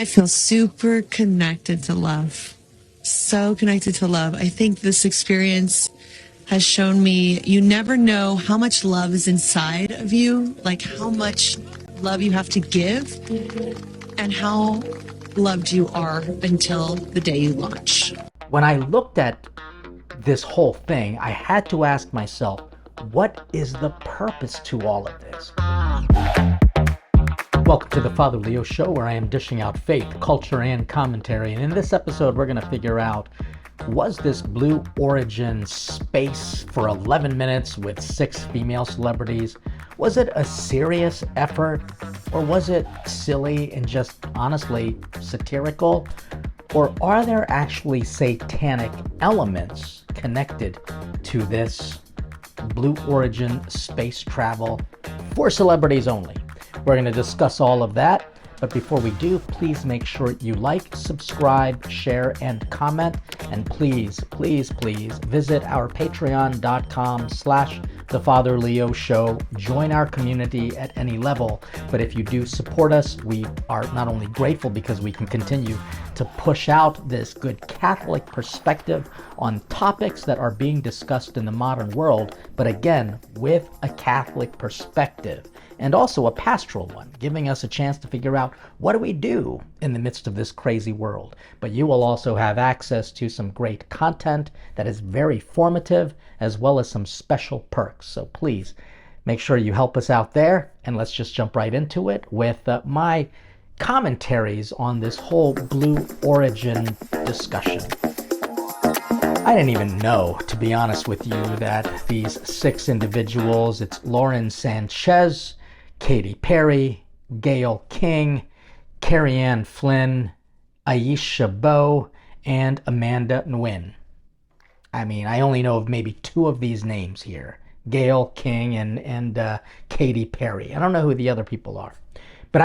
I feel super connected to love. So connected to love. I think this experience has shown me you never know how much love is inside of you, like how much love you have to give, and how loved you are until the day you launch. When I looked at this whole thing, I had to ask myself, what is the purpose to all of this? Welcome to the Father Leo Show, where I am dishing out faith, culture, and commentary. And in this episode, we're going to figure out, was this Blue Origin space for 11 minutes with 6 female celebrities, was it a serious effort, or was it silly and just honestly satirical? Or are there actually satanic elements connected to this Blue Origin space travel for celebrities only? We're going to discuss all of that. But before we do, please make sure you like, subscribe, share, and comment. And please, please, please visit our patreon.com/The Father Leo Show. Join our community at any level. But if you do support us, we are not only grateful because we can continue to push out this good Catholic perspective on topics that are being discussed in the modern world, but again, with a Catholic perspective. And also a pastoral one, giving us a chance to figure out what do we do in the midst of this crazy world. But you will also have access to some great content that is very formative, as well as some special perks. So please make sure you help us out there, and let's just jump right into it with my commentaries on this whole Blue Origin discussion. I didn't even know, to be honest with you, that these 6 individuals, it's Lauren Sanchez, Katy Perry, Gayle King, Carrie Ann Flynn, Aisha Bowe, and Amanda Nguyen. I mean, I only know of maybe 2 of these names here, Gayle King and Katy Perry. I don't know who the other people are. But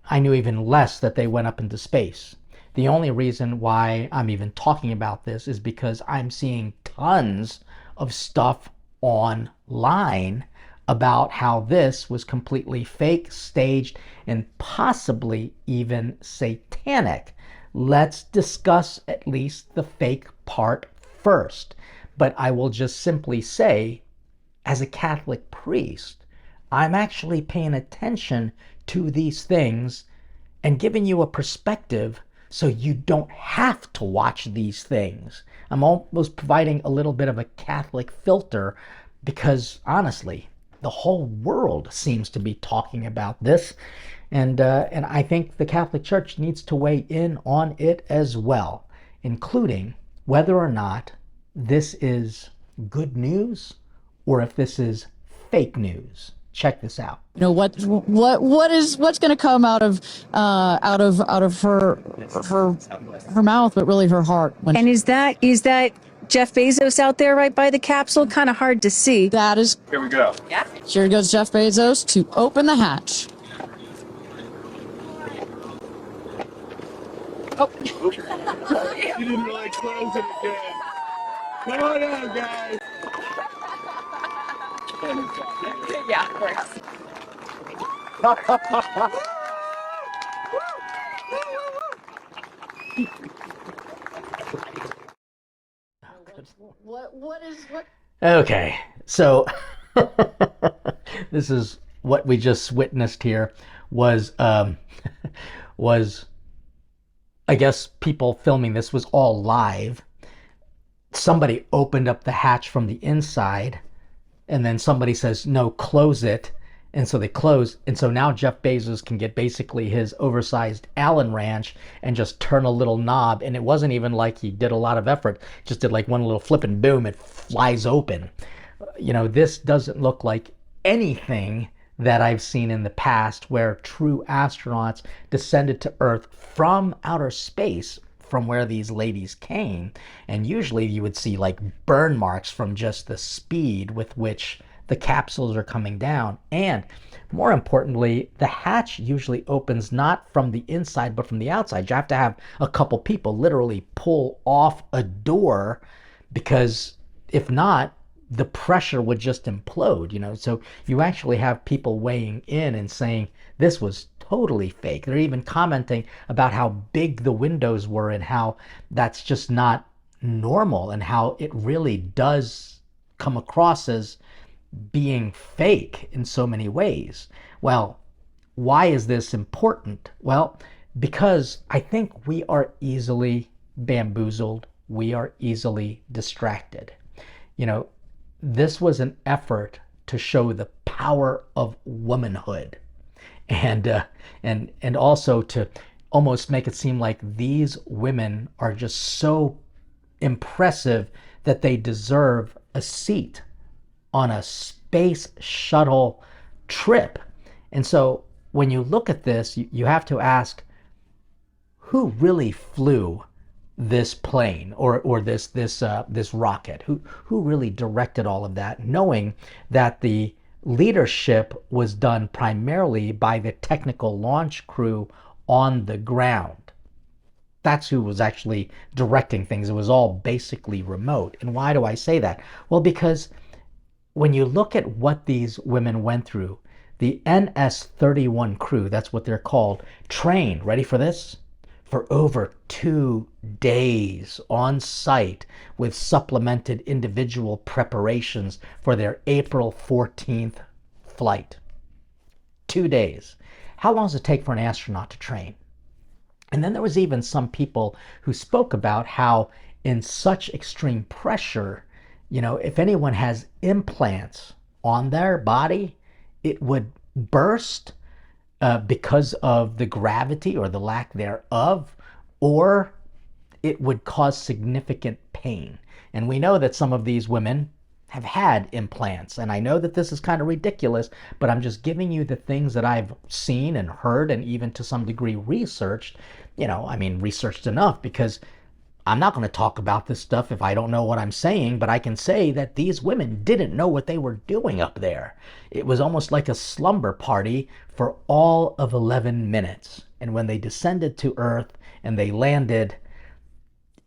I knew even less that they went up into space. The only reason why I'm even talking about this is because I'm seeing tons of stuff online about how this was completely fake, staged, and possibly even satanic. Let's discuss at least the fake part first. But I will just simply say, as a Catholic priest, I'm actually paying attention to these things and giving you a perspective so you don't have to watch these things. I'm almost providing a little bit of a Catholic filter because, honestly, the whole world seems to be talking about this. And I think the Catholic Church needs to weigh in on it as well, including whether or not this is good news or if this is fake news. Check this out. You know what's going to come out of her mouth, but really her heart. And is that Jeff Bezos out there right by the capsule? Kind of hard to see. That is. Here we go. Yeah. Here goes Jeff Bezos to open the hatch. Oh. You didn't really close it again. Come on out, guys. Yeah, of course. What is. Okay, so this is what we just witnessed here was I guess people filming this was all live. Somebody opened up the hatch from the inside, and then somebody says, no, close it. And so they close. And so now Jeff Bezos can get basically his oversized Allen Ranch and just turn a little knob. And it wasn't even like he did a lot of effort. Just did like one little flip and boom, it flies open. You know, this doesn't look like anything that I've seen in the past where true astronauts descended to Earth from outer space, from where these ladies came. And usually you would see like burn marks from just the speed with which the capsules are coming down. And more importantly, the hatch usually opens not from the inside but from the outside. You have to have a couple people literally pull off a door, because if not, the pressure would just implode, you know. So you actually have people weighing in and saying this was totally fake. They're even commenting about how big the windows were and how that's just not normal, and how it really does come across as being fake in so many ways. Well, why is this important? Well, because I think we are easily bamboozled. We are easily distracted. This was an effort to show the power of womanhood, and also to almost make it seem like these women are just so impressive that they deserve a seat on a space shuttle trip. And so when you look at this, you have to ask, who really flew this plane or this rocket? Who really directed all of that, knowing that the leadership was done primarily by the technical launch crew on the ground? That's who was actually directing things. It was all basically remote. And why do I say that? Well, because when you look at what these women went through, the NS-31 crew, that's what they're called, trained, ready for this, for over 2 days on site with supplemented individual preparations for their April 14th flight. 2 days. How long does it take for an astronaut to train? And then there was even some people who spoke about how in such extreme pressure, if anyone has implants on their body, it would burst because of the gravity or the lack thereof, or it would cause significant pain. And we know that some of these women have had implants, and I know that this is kind of ridiculous, but I'm just giving you the things that I've seen and heard and even to some degree researched. Researched enough, because I'm not going to talk about this stuff if I don't know what I'm saying, but I can say that these women didn't know what they were doing up there. It was almost like a slumber party for all of 11 minutes. And when they descended to Earth and they landed,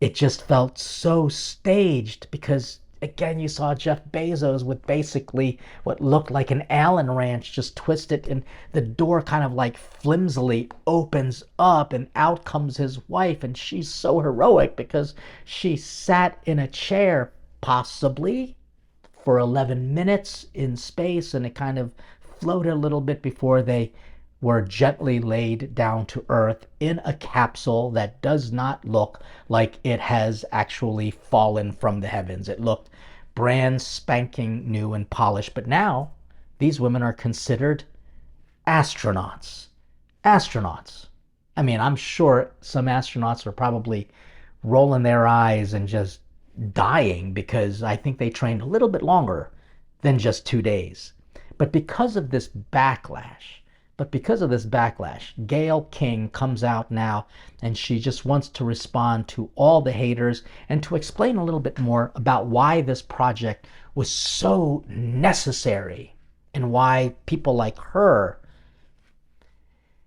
it just felt so staged, because again, you saw Jeff Bezos with basically what looked like an Allen wrench just twisted, and the door kind of like flimsily opens up, and out comes his wife, and she's so heroic because she sat in a chair, possibly for 11 minutes in space, and it kind of floated a little bit before they were gently laid down to Earth in a capsule that does not look like it has actually fallen from the heavens. It looked brand spanking new and polished. But now these women are considered astronauts. Astronauts. I'm sure some astronauts are probably rolling their eyes and just dying, because I think they trained a little bit longer than just 2 days. But because of this backlash, Gayle King comes out now, and she just wants to respond to all the haters and to explain a little bit more about why this project was so necessary and why people like her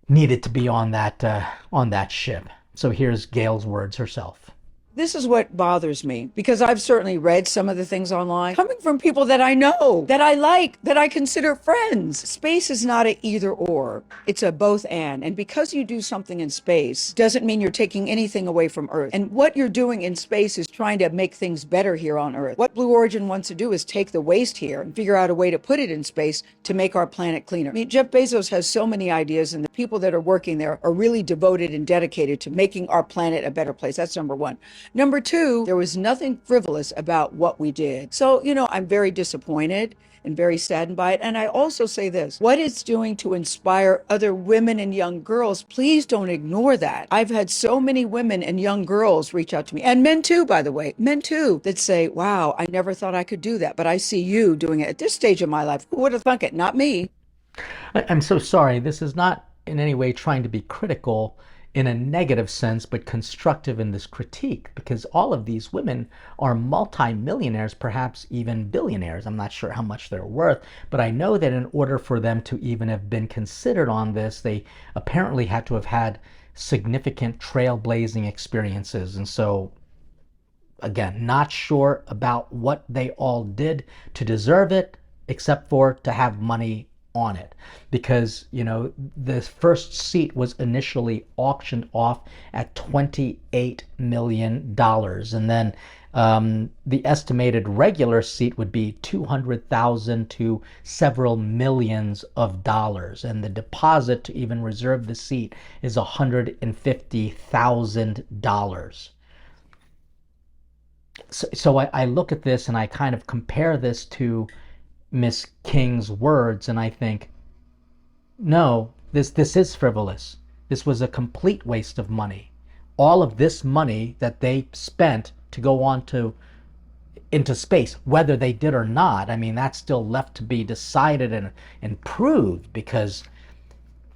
needed to be on that ship. So here's Gayle's words herself. This is what bothers me, because I've certainly read some of the things online coming from people that I know, that I like, that I consider friends. Space is not a either or, it's a both and. And because you do something in space doesn't mean you're taking anything away from Earth. And what you're doing in space is trying to make things better here on Earth. What Blue Origin wants to do is take the waste here and figure out a way to put it in space to make our planet cleaner. Jeff Bezos has so many ideas, and the people that are working there are really devoted and dedicated to making our planet a better place. That's number one. Number two, there was nothing frivolous about what we did. So, I'm very disappointed and very saddened by it. And I also say this, what it's doing to inspire other women and young girls, please don't ignore that. I've had so many women and young girls reach out to me, and men too, by the way, men too, that say, wow, I never thought I could do that, but I see you doing it at this stage of my life. Who would have thunk it? Not me. I'm so sorry. This is not in any way trying to be critical in a negative sense, but constructive in this critique, because all of these women are multi-millionaires, perhaps even billionaires. I'm not sure how much they're worth, but I know that in order for them to even have been considered on this, they apparently had to have had significant trailblazing experiences. And so, again, not sure about what they all did to deserve it, except for to have money on it, because the first seat was initially auctioned off at $28 million, and then the estimated regular seat would be 200,000 to several millions of dollars, and the deposit to even reserve the seat is $150,000. So I look at this and I kind of compare this to Miss King's words, and I think, no, this is frivolous. This was a complete waste of money. All of this money that they spent to go on into space, whether they did or not, I mean, that's still left to be decided and proved, because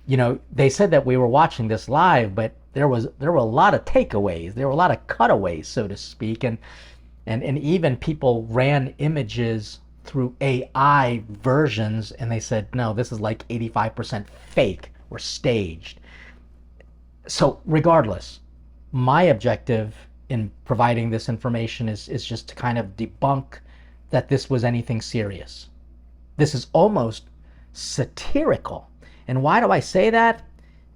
they said that we were watching this live, but there were a lot of takeaways, there were a lot of cutaways, so to speak, and even people ran images through AI versions, and they said, no, this is like 85% fake or staged. So regardless, my objective in providing this information is just to kind of debunk that this was anything serious. This is almost satirical. And why do I say that?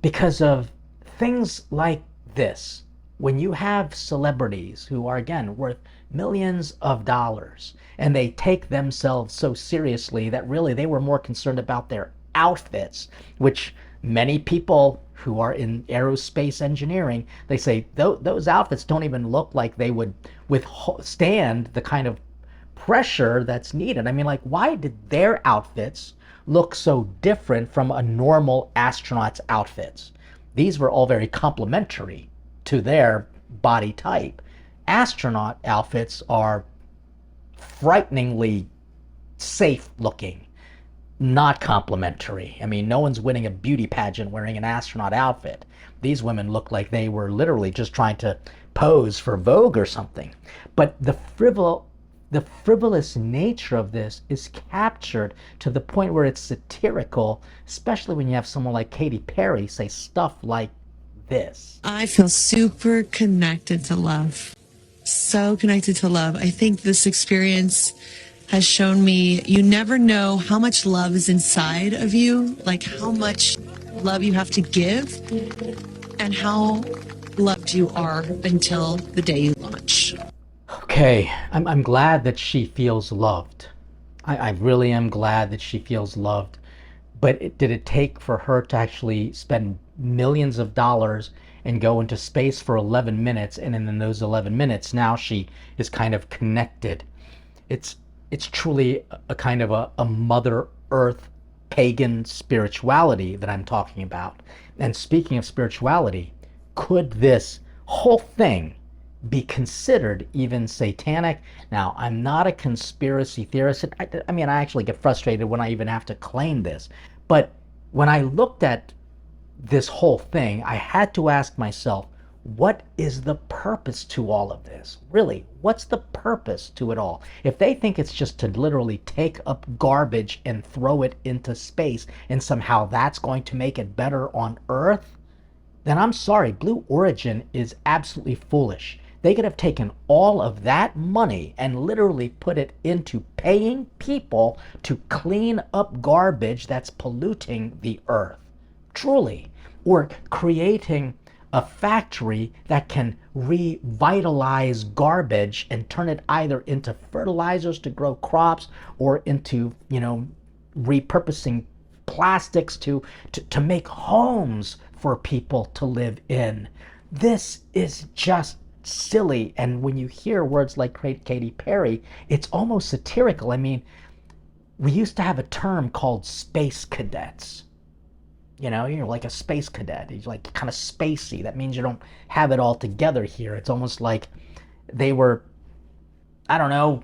Because of things like this. When you have celebrities who are, again, worth millions of dollars, and they take themselves so seriously that really they were more concerned about their outfits, which many people who are in aerospace engineering, they say those outfits don't even look like they would withstand the kind of pressure that's needed. I mean, like, why did their outfits look so different from a normal astronaut's outfits? These were all very complementary to their body type. Astronaut outfits are frighteningly safe looking, not complimentary. I mean, no one's winning a beauty pageant wearing an astronaut outfit. These women look like they were literally just trying to pose for Vogue or something. But the frivolous nature of this is captured to the point where it's satirical, especially when you have someone like Katy Perry say stuff like this. I feel super connected to love. So connected to love. I think this experience has shown me you never know how much love is inside of you, like how much love you have to give and how loved you are until the day you launch. Okay, I'm glad that she feels loved. I really am glad that she feels loved. But did it take for her to actually spend millions of dollars and go into space for 11 minutes, and in those 11 minutes now she is kind of connected? It's truly a kind of a Mother Earth pagan spirituality that I'm talking about. And speaking of spirituality, could this whole thing be considered even satanic? Now, I'm not a conspiracy theorist. I mean, I actually get frustrated when I even have to claim this. But when I looked at this whole thing, I had to ask myself, what is the purpose to all of this? Really, what's the purpose to it all? If they think it's just to literally take up garbage and throw it into space, and somehow that's going to make it better on Earth, then I'm sorry, Blue Origin is absolutely foolish. They could have taken all of that money and literally put it into paying people to clean up garbage that's polluting the Earth. Truly. Or creating a factory that can revitalize garbage and turn it either into fertilizers to grow crops or into, repurposing plastics to make homes for people to live in. This is just silly. And when you hear words like Katy Perry, it's almost satirical. I mean, we used to have a term called space cadets. You're like a space cadet. He's like kind of spacey. That means you don't have it all together here. It's almost like they were, I don't know,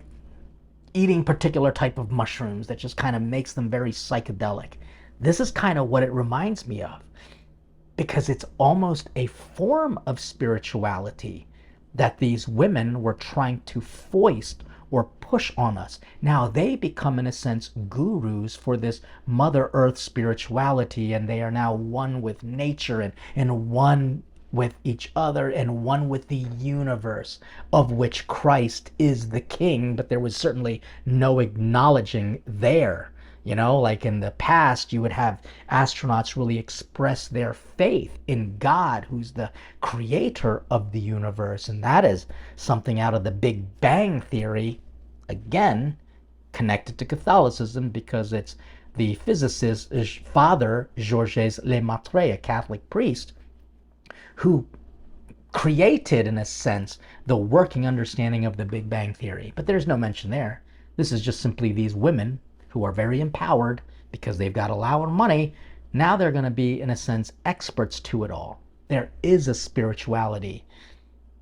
eating particular type of mushrooms that just kind of makes them very psychedelic. This is kind of what it reminds me of, because it's almost a form of spirituality that these women were trying to foist or push on us. Now they become, in a sense, gurus for this Mother Earth spirituality, and they are now one with nature and one with each other and one with the universe, of which Christ is the king, but there was certainly no acknowledging there. You know, like in the past, you would have astronauts really express their faith in God, who's the creator of the universe. And that is something out of the Big Bang Theory, again, connected to Catholicism, because it's the physicist, Father Georges Lemaitre, a Catholic priest, who created, in a sense, the working understanding of the Big Bang Theory. But there's no mention there. This is just simply these women who are very empowered because they've got a lot of money. Now they're going to be, in a sense, experts to it all. There is a spirituality,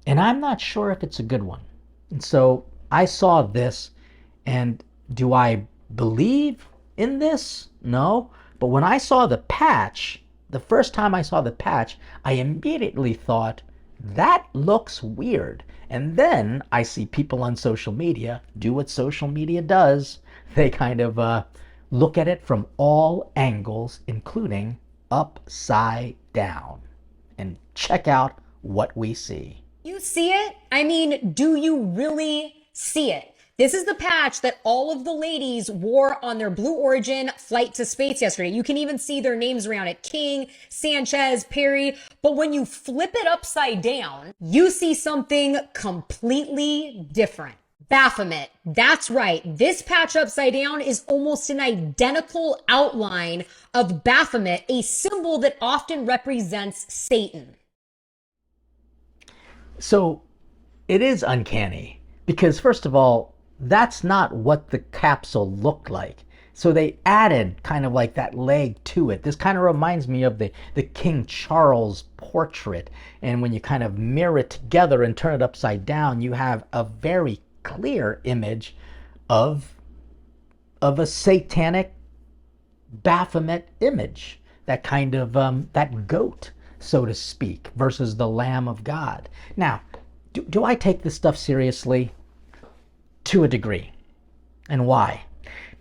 and I'm not sure if it's a good one. And so I saw this, and do I believe in this? No. But when I saw the patch, the first time I saw the patch, I immediately thought, that looks weird. And then I see people on social media do what social media does. They kind of look at it from all angles, including upside down. And check out what we see. You see it? I mean, do you really see it? This is the patch that all of the ladies wore on their Blue Origin flight to space yesterday. You can even see their names around it. King, Sanchez, Perry. But when you flip it upside down, you see something completely different. Baphomet. That's right. This patch upside down is almost an identical outline of Baphomet, a symbol that often represents Satan. So it is uncanny because, first of all, that's not what the capsule looked like. So they added kind of like that leg to it. This kind of reminds me of the King Charles portrait. And when you kind of mirror it together and turn it upside down, you have a very clear image of a satanic Baphomet image. That kind of, that goat, so to speak, versus the Lamb of God. Now, do I take this stuff seriously? To a degree. And why?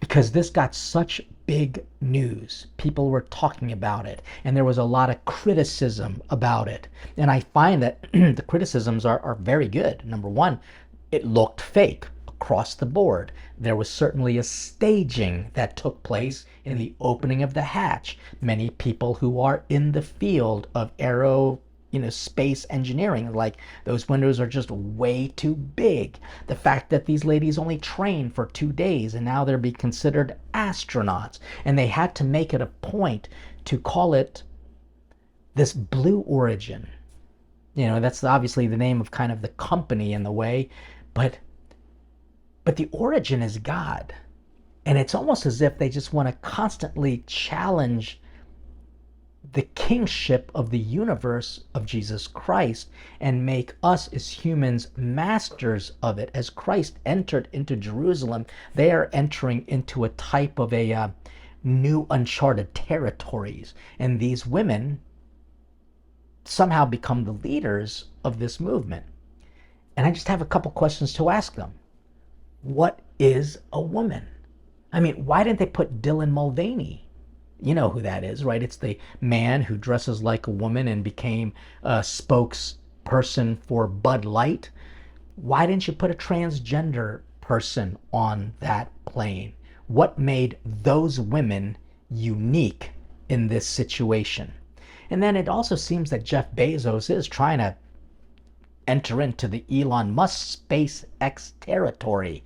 Because this got such big news. People were talking about it, and there was a lot of criticism about it. And I find that the criticisms are very good. Number one, it looked fake across the board. There was certainly a staging that took place in the opening of the hatch. Many people who are in the field of space engineering, like, those windows are just way too big. The fact that these ladies only trained for 2 days and now they're being considered astronauts, and they had to make it a point to call it this Blue Origin. That's obviously the name of kind of the company in the way, but the origin is God. And it's almost as if they just want to constantly challenge the kingship of the universe of Jesus Christ and make us as humans masters of it. As Christ entered into Jerusalem, they are entering into a type of a new uncharted territories. And these women somehow become the leaders of this movement. And I just have a couple questions to ask them. What is a woman? I mean, why didn't they put Dylan Mulvaney? You know who that is, right? It's the man who dresses like a woman and became a spokesperson for Bud Light. Why didn't you put a transgender person on that plane? What made those women unique in this situation? And then it also seems that Jeff Bezos is trying to enter into the Elon Musk SpaceX territory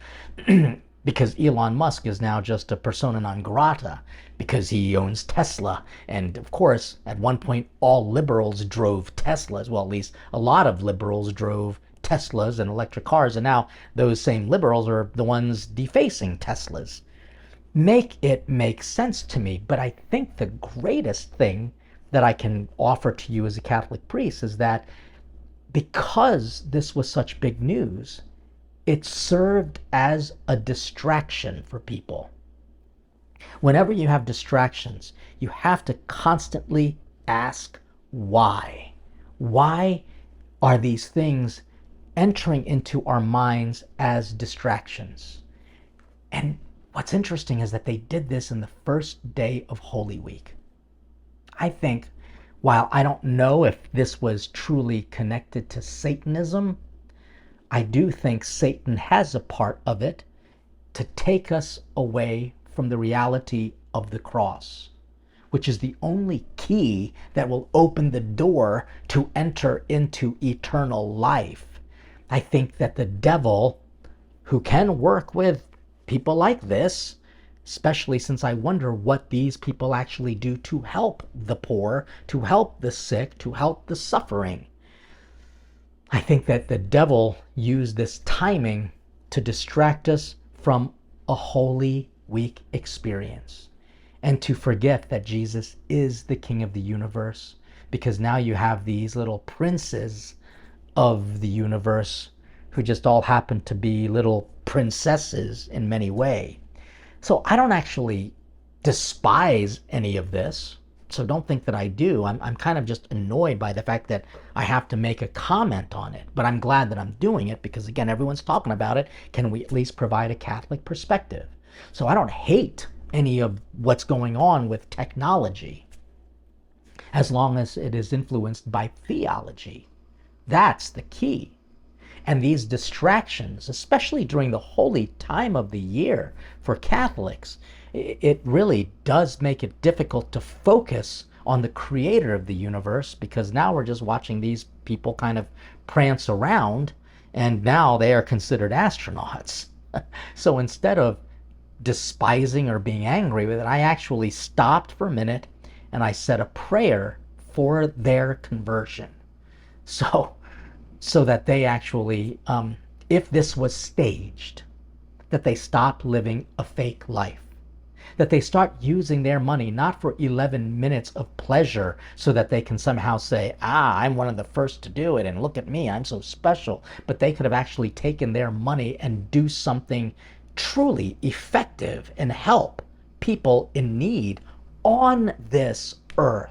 because Elon Musk is now just a persona non grata because he owns Tesla. And of course, at one point, all liberals drove Teslas. Well, at least a lot of liberals drove Teslas and electric cars. And now those same liberals are the ones defacing Teslas. Make it make sense to me. But I think the greatest thing that I can offer to you as a Catholic priest is that because this was such big news, it served as a distraction for people. Whenever you have distractions, you have to constantly ask why. Why are these things entering into our minds as distractions? And what's interesting is that they did this in the first day of Holy Week. I think, while I don't know if this was truly connected to Satanism, I do think Satan has a part of it to take us away from the reality of the cross, which is the only key that will open the door to enter into eternal life. I think that the devil, who can work with people like this, especially since I wonder what these people actually do to help the poor, to help the sick, to help the suffering. I think that the devil used this timing to distract us from a Holy Week experience and to forget that Jesus is the King of the universe, because now you have these little princes of the universe who just all happen to be little princesses in many ways. So I don't actually despise any of this. So don't think that I do. I'm kind of just annoyed by the fact that I have to make a comment on it. But I'm glad that I'm doing it because, again, everyone's talking about it. Can we at least provide a Catholic perspective? So I don't hate any of what's going on with technology as long as it is influenced by theology. That's the key. And these distractions, especially during the holy time of the year for Catholics, it really does make it difficult to focus on the creator of the universe, because now we're just watching these people kind of prance around, and now they are considered astronauts. So instead of despising or being angry with it, I actually stopped for a minute and I said a prayer for their conversion. So that they actually, if this was staged, that they stop living a fake life, that they start using their money not for 11 minutes of pleasure so that they can somehow say, I'm one of the first to do it and look at me, I'm so special, but they could have actually taken their money and do something truly effective and help people in need on this earth.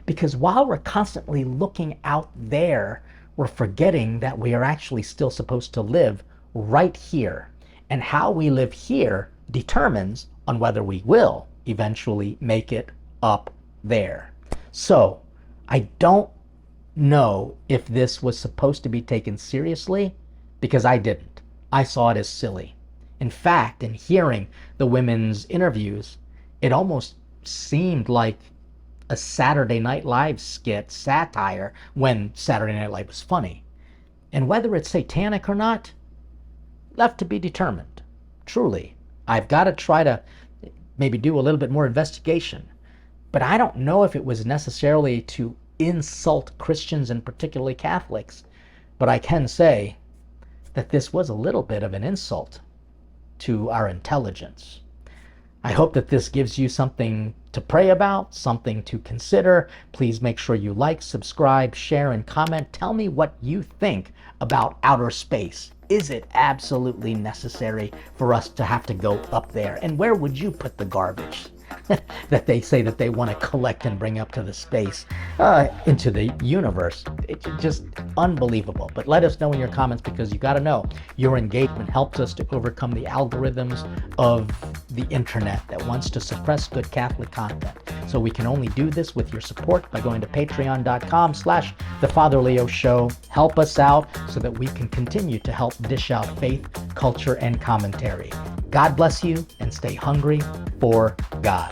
Because while we're constantly looking out there, we're forgetting that we are actually still supposed to live right here. And how we live here determines on whether we will eventually make it up there. So I don't know if this was supposed to be taken seriously, because I didn't. I saw it as silly. In fact, in hearing the women's interviews, it almost seemed like a Saturday Night Live skit, satire, when Saturday Night Live was funny. And whether it's satanic or not, left to be determined. Truly, I've got to try to maybe do a little bit more investigation. But I don't know if it was necessarily to insult Christians and particularly Catholics. But I can say that this was a little bit of an insult to our intelligence. I hope that this gives you something to pray about, something to consider. Please make sure you like, subscribe, share, and comment. Tell me what you think about outer space. Is it absolutely necessary for us to have to go up there? And where would you put the garbage that they say that they want to collect and bring up to the space, into the universe? It's just unbelievable. But let us know in your comments, because you got to know your engagement helps us to overcome the algorithms of the internet that wants to suppress good Catholic content. So we can only do this with your support by going to patreon.com/The Father Leo Show. Help us out so that we can continue to help dish out faith, culture, and commentary. God bless you, and stay hungry for God.